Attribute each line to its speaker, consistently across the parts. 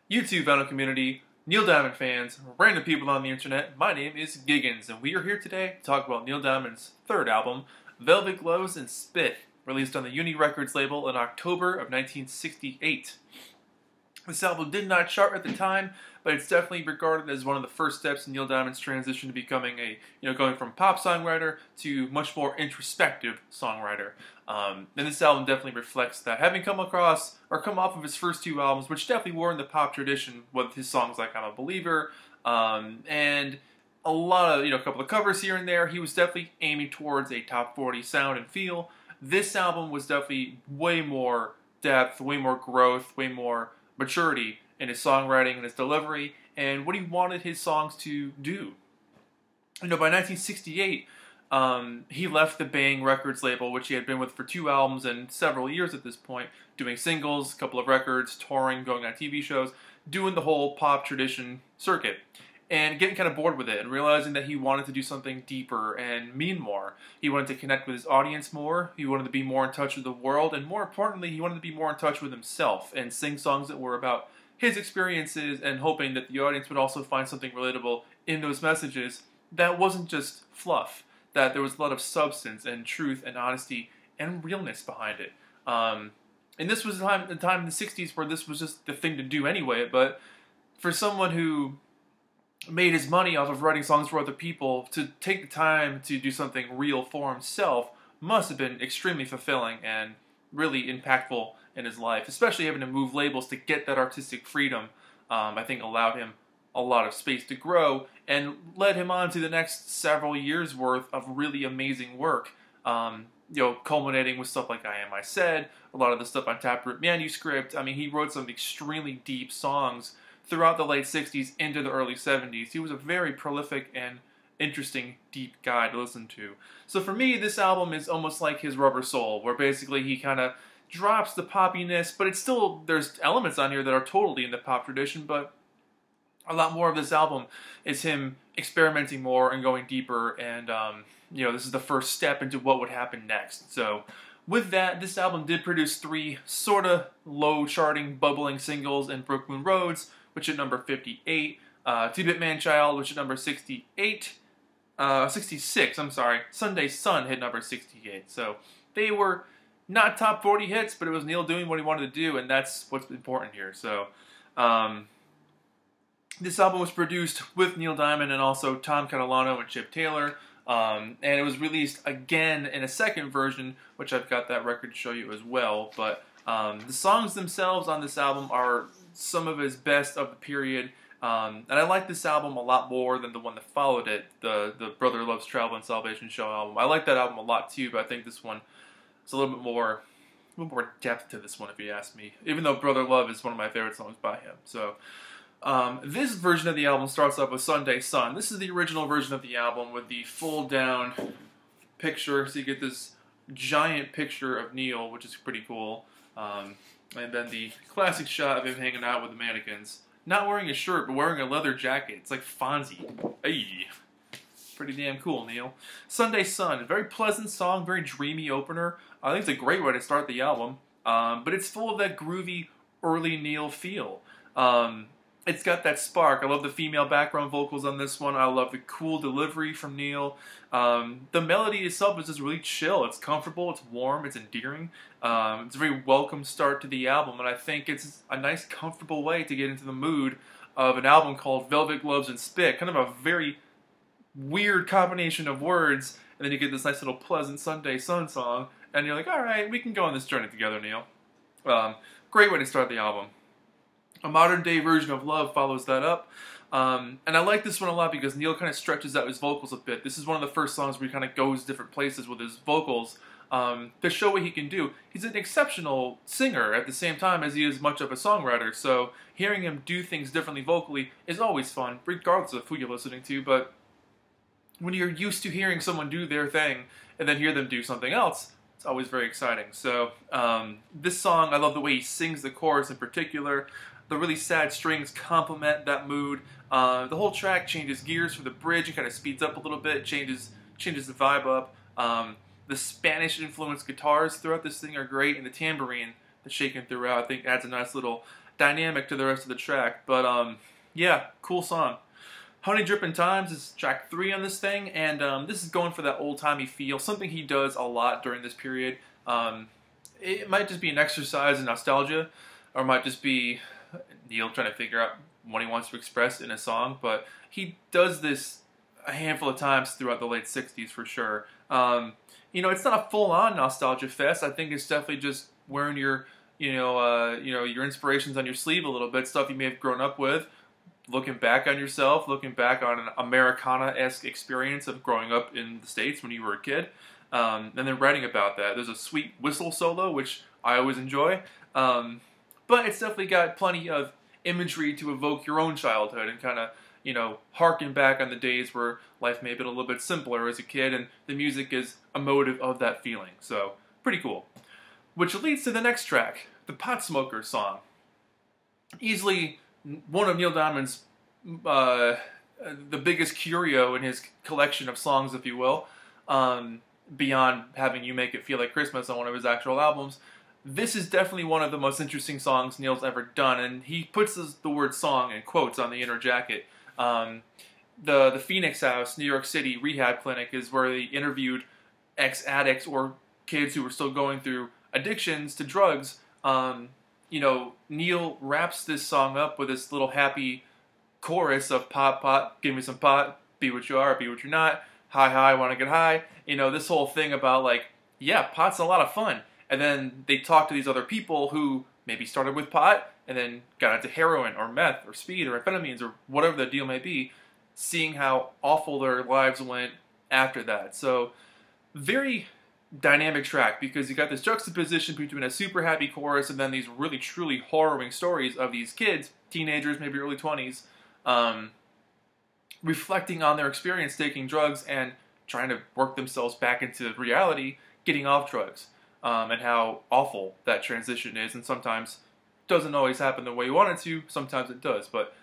Speaker 1: YouTube vinyl community, Neil Diamond fans, random people on the internet, my name is Giggens, and we are here today to talk about Neil Diamond's third album, Velvet Gloves and Spit, released on the Uni Records label in October of 1968. This album did not chart at the time, but it's definitely regarded as one of the first steps in Neil Diamond's transition to becoming going from pop songwriter to much more introspective songwriter. And this album definitely reflects that. Having come off of his first two albums, which definitely were in the pop tradition with his songs like I'm a Believer, and a lot of, a couple of covers here and there, he was definitely aiming towards a top 40 sound and feel. This album was definitely way more depth, way more growth, way more maturity in his songwriting and his delivery, and what he wanted his songs to do. By 1968, he left the Bang Records label, which he had been with for two albums and several years at this point, doing singles, a couple of records, touring, going on TV shows, doing the whole pop tradition circuit, and getting kind of bored with it, and realizing that he wanted to do something deeper and mean more. He wanted to connect with his audience more, he wanted to be more in touch with the world, and more importantly, he wanted to be more in touch with himself, and sing songs that were about his experiences, and hoping that the audience would also find something relatable in those messages that wasn't just fluff, that there was a lot of substance and truth and honesty and realness behind it. And this was the time in the 60s where this was just the thing to do anyway, but for someone who made his money off of writing songs for other people, to take the time to do something real for himself must have been extremely fulfilling and really impactful in his life, especially having to move labels to get that artistic freedom. I think allowed him a lot of space to grow and led him on to the next several years worth of really amazing work. Culminating with stuff like I Am I Said, a lot of the stuff on Taproot Manuscript. I mean, he wrote some extremely deep songs throughout the late 60s into the early 70s. He was a very prolific and interesting, deep guy to listen to. So for me, this album is almost like his Rubber Soul, where basically he kind of drops the poppiness, but it's still, there's elements on here that are totally in the pop tradition, but a lot more of this album is him experimenting more and going deeper, and this is the first step into what would happen next. So with that, this album did produce three sort of low-charting, bubbling singles in Brooklyn Roads, which at number 58, Two-Bit Man-Child, which at number 66, I'm sorry, Sunday Sun hit number 68. So they were not top 40 hits, but it was Neil doing what he wanted to do, and that's what's important here. So this album was produced with Neil Diamond and also Tom Catalano and Chip Taylor, and it was released again in a second version, which I've got that record to show you as well. But the songs themselves on this album are some of his best of the period, and I like this album a lot more than the one that followed it, the Brother Loves Travel and Salvation Show album. I like that album a lot too, but I think this one is a little bit more depth to this one, if you ask me, even though Brother Love is one of my favorite songs by him. So this version of the album starts off with Sunday Sun. This is the original version of the album with the full-down picture, so you get this giant picture of Neil, which is pretty cool. And then the classic shot of him hanging out with the mannequins. Not wearing a shirt, but wearing a leather jacket. It's like Fonzie. Hey, pretty damn cool, Neil. Sunday Sun, a very pleasant song, very dreamy opener. I think it's a great way to start the album. But it's full of that groovy, early Neil feel. It's got that spark. I love the female background vocals on this one. I love the cool delivery from Neil. The melody itself is just really chill. It's comfortable, it's warm, it's endearing. It's a very welcome start to the album, and I think it's a nice, comfortable way to get into the mood of an album called Velvet Gloves and Spit. Kind of a very weird combination of words, and then you get this nice little pleasant Sunday Sun song, and you're like, alright, we can go on this journey together, Neil. Great way to start the album. A modern-day version of Love follows that up, and I like this one a lot because Neil kind of stretches out his vocals a bit. This is one of the first songs where he kind of goes different places with his vocals to show what he can do. He's an exceptional singer at the same time as he is much of a songwriter, so hearing him do things differently vocally is always fun, regardless of who you're listening to. But when you're used to hearing someone do their thing and then hear them do something else, it's always very exciting. So this song, I love the way he sings the chorus in particular. The really sad strings complement that mood. The whole track changes gears for the bridge. It kind of speeds up a little bit, changes the vibe up. The Spanish-influenced guitars throughout this thing are great, and the tambourine that's shaken throughout, I think, adds a nice little dynamic to the rest of the track. But yeah, cool song. Honey Drippin' Times is track 3 on this thing, and this is going for that old-timey feel, something he does a lot during this period. It might just be an exercise in nostalgia, or it might just be Neil trying to figure out what he wants to express in a song, but he does this a handful of times throughout the late 60s for sure. You know, it's not a full-on nostalgia fest. I think it's definitely just wearing your, your inspirations on your sleeve a little bit, stuff you may have grown up with, looking back on yourself, looking back on an Americana-esque experience of growing up in the States when you were a kid, and then writing about that. There's a sweet whistle solo, which I always enjoy, but it's definitely got plenty of imagery to evoke your own childhood and kind of, harken back on the days where life may have been a little bit simpler as a kid, and the music is emotive of that feeling. So, pretty cool. Which leads to the next track, the Pot Smokers song. Easily one of Neil Diamond's, the biggest curio in his collection of songs, if you will, beyond having You Make It Feel Like Christmas on one of his actual albums. This is definitely one of the most interesting songs Neil's ever done, and he puts the word song in quotes on the inner jacket. The Phoenix House, New York City rehab clinic is where they interviewed ex-addicts or kids who were still going through addictions to drugs. Neil wraps this song up with this little happy chorus of pot, pot, give me some pot, be what you are, be what you're not, hi, hi, wanna get high. This whole thing about like, yeah, pot's a lot of fun. And then they talk to these other people who maybe started with pot and then got into heroin or meth or speed or amphetamines or whatever the deal may be, seeing how awful their lives went after that. So, very dynamic track because you got this juxtaposition between a super happy chorus and then these really truly harrowing stories of these kids, teenagers, maybe early 20s, reflecting on their experience taking drugs and trying to work themselves back into reality, getting off drugs. And how awful that transition is, and sometimes doesn't always happen the way you want it to, sometimes it does, but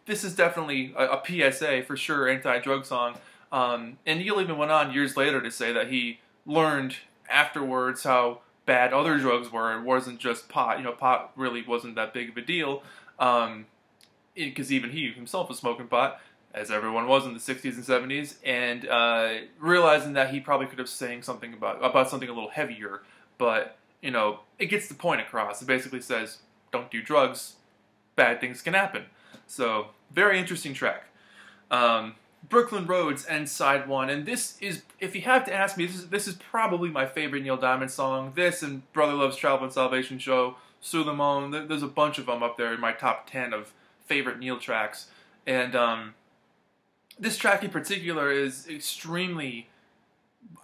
Speaker 1: this is definitely a PSA, for sure, anti-drug song, and Neil even went on years later to say that he learned afterwards how bad other drugs were. It wasn't just pot, pot really wasn't that big of a deal, because even he himself was smoking pot, as everyone was in the 60s and 70s, and realizing that he probably could have sang something about something a little heavier, but, it gets the point across. It basically says, don't do drugs, bad things can happen. So, very interesting track. Brooklyn Roads ends side 1, and this is, if you have to ask me, this is probably my favorite Neil Diamond song. This and Brother Love's Travel and Salvation Show, Sue Limon, there's a bunch of them up there in my top 10 of favorite Neil tracks, and, this track in particular is extremely,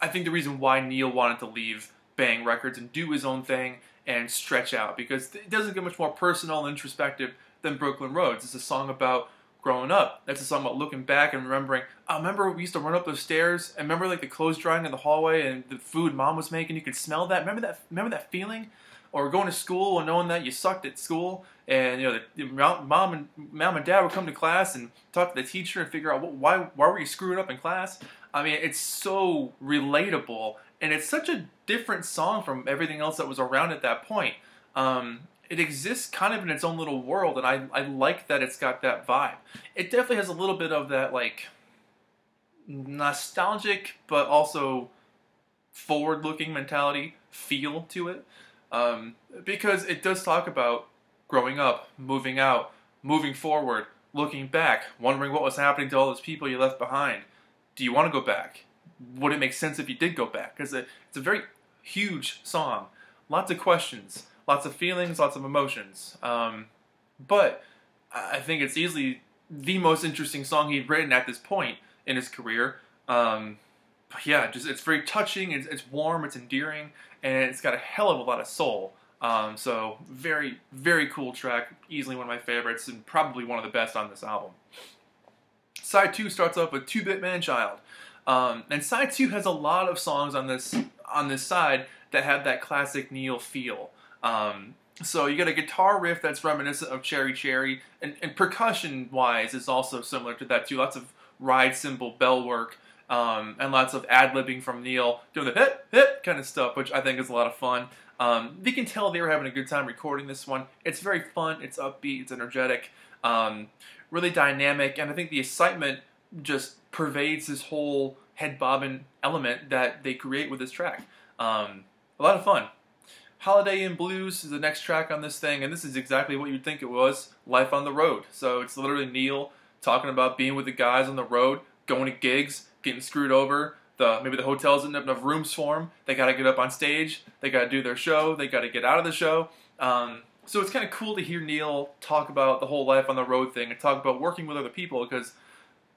Speaker 1: I think, the reason why Neil wanted to leave Bang Records and do his own thing and stretch out, because it doesn't get much more personal and introspective than Brooklyn Roads. It's a song about growing up. That's a song about looking back and remembering, oh, remember we used to run up those stairs, and remember like the clothes drying in the hallway and the food Mom was making, you could smell that? Remember that feeling? Or going to school and knowing that you sucked at school, and mom and dad would come to class and talk to the teacher and figure out why were you screwing up in class. I mean, it's so relatable, and it's such a different song from everything else that was around at that point. It exists kind of in its own little world, and I like that it's got that vibe. It definitely has a little bit of that like nostalgic but also forward-looking mentality feel to it. Because it does talk about growing up, moving out, moving forward, looking back, wondering what was happening to all those people you left behind. Do you want to go back? Would it make sense if you did go back? Because it's a very huge song. Lots of questions, lots of feelings, lots of emotions. But I think it's easily the most interesting song he'd written at this point in his career. But yeah, it's very touching, it's warm, it's endearing, and it's got a hell of a lot of soul. So very, very cool track, easily one of my favorites, and probably one of the best on this album. Side 2 starts off with 2-Bit Man-Child. And side 2 has a lot of songs on this side that have that classic Neil feel. So you get a guitar riff that's reminiscent of Cherry Cherry, and percussion-wise is also similar to that too. Lots of ride cymbal bell work. And lots of ad-libbing from Neil, doing the hit, hit kind of stuff, which I think is a lot of fun. You can tell they were having a good time recording this one. It's very fun, it's upbeat, it's energetic, really dynamic, and I think the excitement just pervades this whole head bobbing element that they create with this track. A lot of fun. Holiday Inn Blues is the next track on this thing, and this is exactly what you'd think it was, life on the road. So it's literally Neil talking about being with the guys on the road, going to gigs, getting screwed over, maybe the hotel doesn't have enough rooms for them, they gotta get up on stage, they gotta do their show, they gotta get out of the show. So it's kind of cool to hear Neil talk about the whole life on the road thing and talk about working with other people, because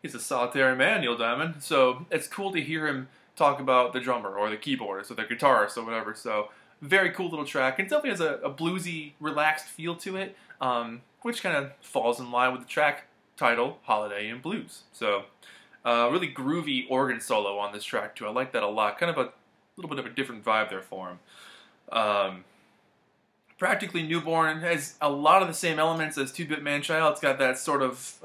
Speaker 1: he's a solitary man, Neil Diamond. So it's cool to hear him talk about the drummer or the keyboardist or the guitarist or whatever. So very cool little track. It definitely has a bluesy, relaxed feel to it, which kind of falls in line with the track title, Holiday Inn Blues. So really groovy organ solo on this track too. I like that a lot. Kind of a little bit of a different vibe there for him. Practically Newborn has a lot of the same elements as 2-Bit Man-Child. It's got that sort of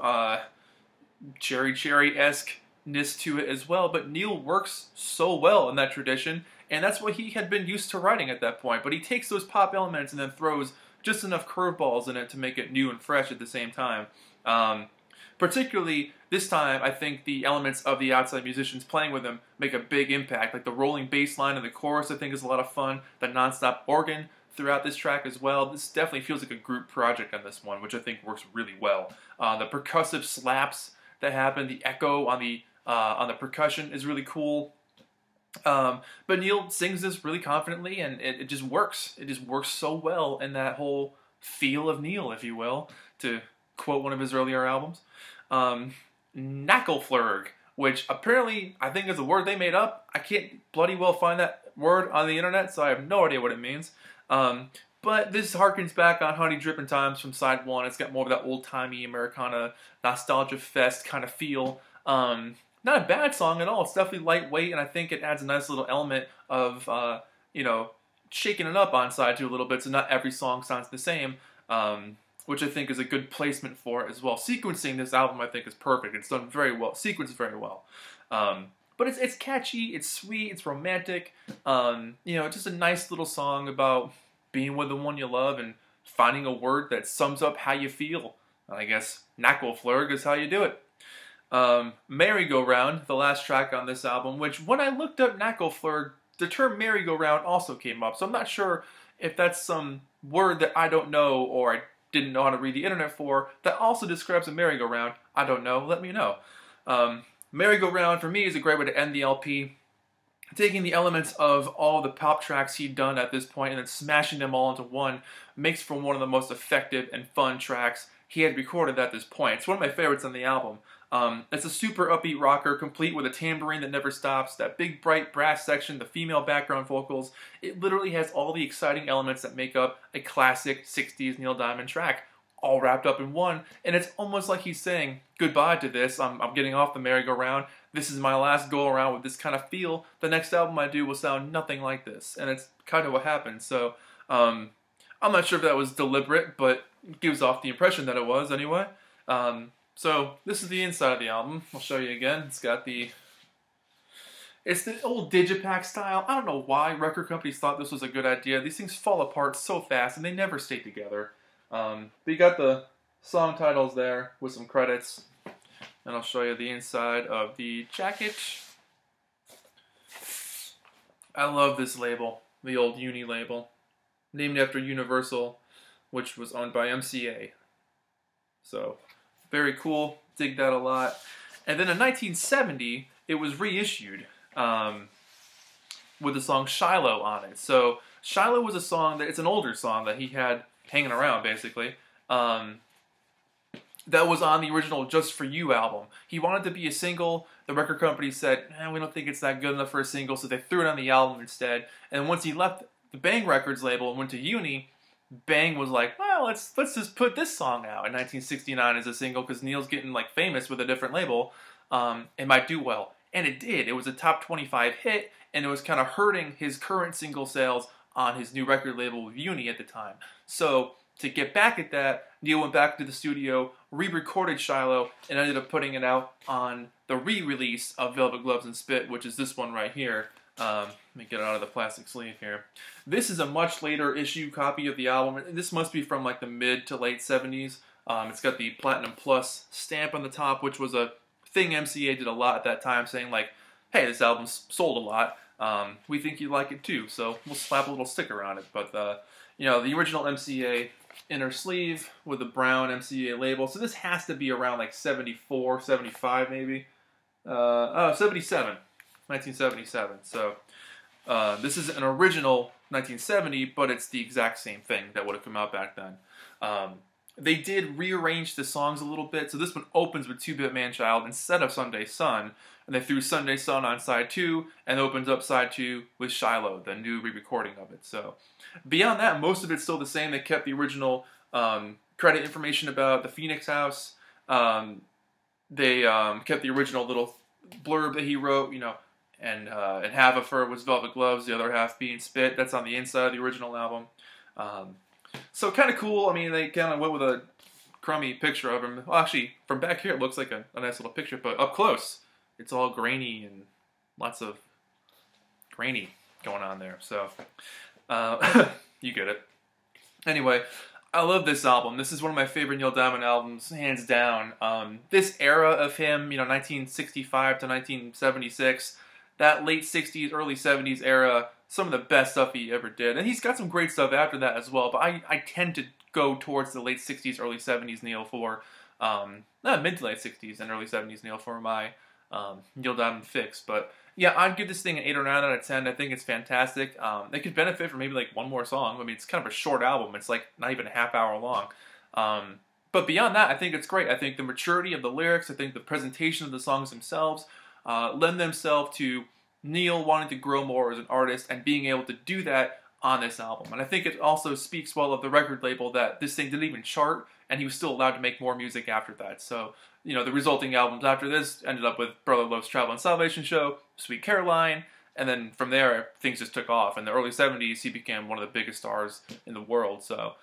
Speaker 1: Cherry-esque-ness to it as well, but Neil works so well in that tradition, and that's what he had been used to writing at that point. But he takes those pop elements and then throws just enough curveballs in it to make it new and fresh at the same time. Particularly this time, I think the elements of the outside musicians playing with him make a big impact. Like the rolling bass line in the chorus, I think, is a lot of fun. The non-stop organ throughout this track as well. This definitely feels like a group project on this one, which I think works really well. The percussive slaps that happen, the echo on the percussion is really cool. But Neil sings this really confidently, and it just works. It just works so well in that whole feel of Neil, if you will, to quote one of his earlier albums. Knackleflurg, which apparently I think is a word they made up. I can't bloody well find that word on the internet, so I have no idea what it means. But this harkens back on Honey Drippin' Times from side 1. It's got more of that old-timey Americana nostalgia fest kind of feel. Not a bad song at all. It's definitely lightweight, and I think it adds a nice little element of, you know, shaking it up on side 2 a little bit, so not every song sounds the same, which I think is a good placement for it as well. Sequencing this album, I think, is perfect. It's done very well, sequenced very well. But it's catchy, it's sweet, it's romantic. You know, just a nice little song about being with the one you love and finding a word that sums up how you feel. And I guess Knackleflurg is how you do it. Merry-Go-Round, the last track on this album, which when I looked up Knackleflurg, the term merry-go-round also came up. So I'm not sure if that's some word that I don't know or I didn't know how to read the internet for that also describes a merry-go-round. I don't know. Let me know. Merry-Go-Round for me is a great way to end the LP. Taking the elements of all the pop tracks he'd done at this point and then smashing them all into one makes for one of the most effective and fun tracks he had recorded at this point. It's one of my favorites on the album. It's a super upbeat rocker, complete with a tambourine that never stops, that big bright brass section, the female background vocals. It literally has all the exciting elements that make up a classic 60s Neil Diamond track, all wrapped up in one, and it's almost like he's saying goodbye to this. I'm getting off the merry-go-round. This is my last go-around with this kind of feel. The next album I do will sound nothing like this, and it's kind of what happened. So I'm not sure if that was deliberate, but it gives off the impression that it was anyway. So this is the inside of the album. I'll show you again. It's the old Digipack style. I don't know why record companies thought this was a good idea. These things fall apart so fast, and they never stay together. But you got the song titles there with some credits. And I'll show you the inside of the jacket. I love this label, the old Uni label. Named after Universal, which was owned by MCA. So, very cool. Dig that a lot. And then in 1970, it was reissued with the song Shiloh on it. So, Shiloh was a song it's an older song that he had hanging around, basically. That was on the original Just For You album. He wanted to be a single. The record company said, we don't think it's that good enough for a single, so they threw it on the album instead. And once he left the Bang Records label and went to Uni, Bang was like, well, let's just put this song out in 1969 as a single because Neil's getting like famous with a different label. It might do well. And it did. It was a top 25 hit, and it was kind of hurting his current single sales on his new record label with Uni at the time. So to get back at that, Neil went back to the studio, re-recorded Shiloh, and ended up putting it out on the re-release of Velvet Gloves and Spit, which is this one right here. Let me get it out of the plastic sleeve here. This is a much later issue copy of the album. This must be from like the mid to late 70s. It's got the Platinum Plus stamp on the top, which was a thing MCA did a lot at that time, saying like, hey, this album's sold a lot. We think you like it too, so we'll slap a little sticker on it. But, you know, the original MCA inner sleeve with the brown MCA label. So this has to be around like 74, 75 maybe. 77. 1977. So this is an original 1970, but it's the exact same thing that would have come out back then. They did rearrange the songs a little bit, so this one opens with 2-Bit Man-Child instead of Sunday Sun, and they threw Sunday Sun on side 2, and opens up side 2 with Shiloh, the new re-recording of it. So beyond that, most of it's still the same. They kept the original credit information about the Phoenix House. They kept the original little blurb that he wrote, you know, and half of her was Velvet Gloves, the other half being Spit. That's on the inside of the original album. So kind of cool. I mean, they kind of went with a crummy picture of him. Well, actually, from back here, it looks like a nice little picture, but up close, it's all grainy and lots of grainy going on there. So, you get it. Anyway, I love this album. This is one of my favorite Neil Diamond albums, hands down. This era of him, you know, 1965 to 1976, that late 60s, early 70s era, some of the best stuff he ever did. And he's got some great stuff after that as well, but I tend to go towards the late 60s, early 70s Neil for, mid to late 60s and early 70s Neil for my Neil Diamond fix. But yeah, I'd give this thing an 8 or 9 out of 10. I think it's fantastic. It could benefit from maybe like one more song. I mean, it's kind of a short album. It's like not even a half hour long. But beyond that, I think it's great. I think the maturity of the lyrics, I think the presentation of the songs themselves lend themselves to Neil wanting to grow more as an artist and being able to do that on this album. And I think it also speaks well of the record label that this thing didn't even chart, and he was still allowed to make more music after that. So, you know, the resulting albums after this ended up with Brother Love's Travel and Salvation Show, Sweet Caroline, and then from there, things just took off. In the early 70s, he became one of the biggest stars in the world. So,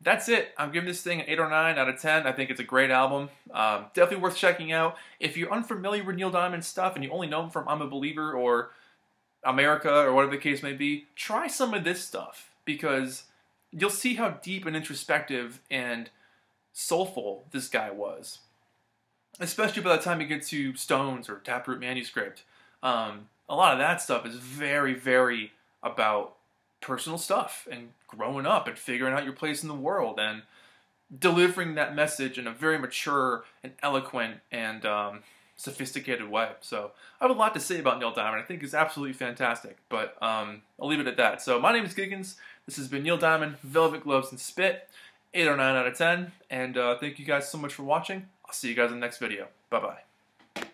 Speaker 1: that's it. I'm giving this thing an 8 or 9 out of 10. I think it's a great album. Definitely worth checking out. If you're unfamiliar with Neil Diamond's stuff and you only know him from I'm a Believer or America or whatever the case may be, try some of this stuff because you'll see how deep and introspective and soulful this guy was. Especially by the time you get to Stones or Taproot Manuscript. A lot of that stuff is very, very about personal stuff and growing up and figuring out your place in the world and delivering that message in a very mature and eloquent and sophisticated way. So I have a lot to say about Neil Diamond. I think he's absolutely fantastic, but I'll leave it at that. So my name is Giggens. This has been Neil Diamond, Velvet Gloves and Spit, 8 or 9 out of 10, and thank you guys so much for watching. I'll see you guys in the next video. Bye-bye.